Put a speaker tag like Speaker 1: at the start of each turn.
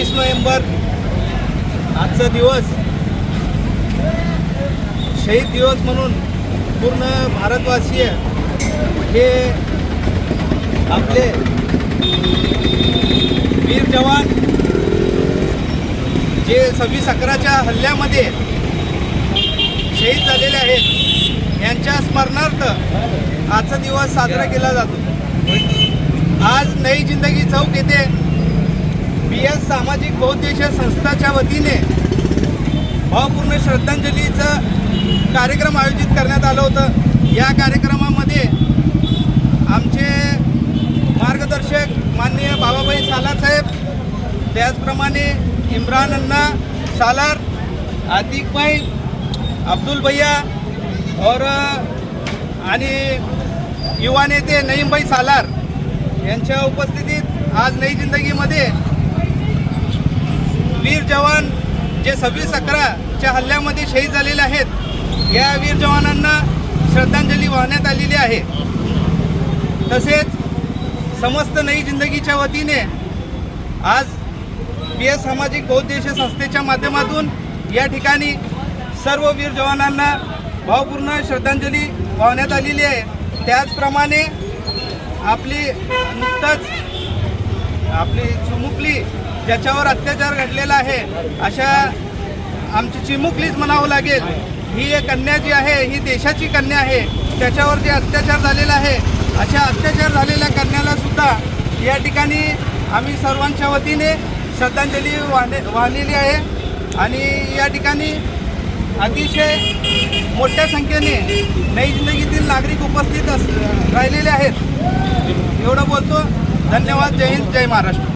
Speaker 1: 20 November आजचा दिवस शहीद दिवस म्हणून पूर्ण भारतवासीय हे आपले वीर जवान जे 26/11च्या हल्ल्यामध्ये शहीद झालेले आहेत यांच्या स्मरणार्थ आजचा दिवस साजरा केला जातो। आज नई जिंदगी चौक येथे PS सामाजिक बहुउद्देशीय संस्थाच्या वतीने भावपूर्ण श्रद्धांजलीचं कार्यक्रम आयोजित करण्यात आलं होतं। या कार्यक्रमामध्ये आमचे मार्गदर्शक माननीय बाबाभाई सालार साहेब, त्याचप्रमाणे इम्रान अन्ना सालार, आतिक भाई, अब्दुल भैया और आणि युवा नेते नईम भाई सालार यांच्या उपस्थितीत आज नई जिंदगीमध्ये वीर जवान जे 26/11च्या हल्ल्यामध्ये शहीद झालेले आहेत या वीर जवानांना श्रद्धांजली वाहण्यात आलेली आहे। तसेच समस्त नई जिंदगीच्या वतीने आज PS सामाजिक बहुउद्देशीय संस्थेच्या माध्यमातून या ठिकाणी सर्व वीर जवानांना भावपूर्ण श्रद्धांजली वाहण्यात आलेली आहे। त्याचप्रमाणे नुकताच आपली चिमुकली ज्याच्यावर अत्याचार घडलेला आहे अशा आमची चिमुकलीच म्हणावं लागेल, ही एक कन्या जी आहे ही देशाची कन्या आहे, त्याच्यावर जे अत्याचार झालेला आहे अशा अत्याचार झालेल्या कन्याला सुद्धा या ठिकाणी आम्ही सर्वांच्या वतीने श्रद्धांजली वाहिलेली आहे। आणि या ठिकाणी अतिशय मोठ्या संख्येने नई जिंदगीतील नागरिक उपस्थित राहिलेले आहेत। एवढं बोलतो। धन्यवाद। जय हिंद, जय महाराष्ट्र।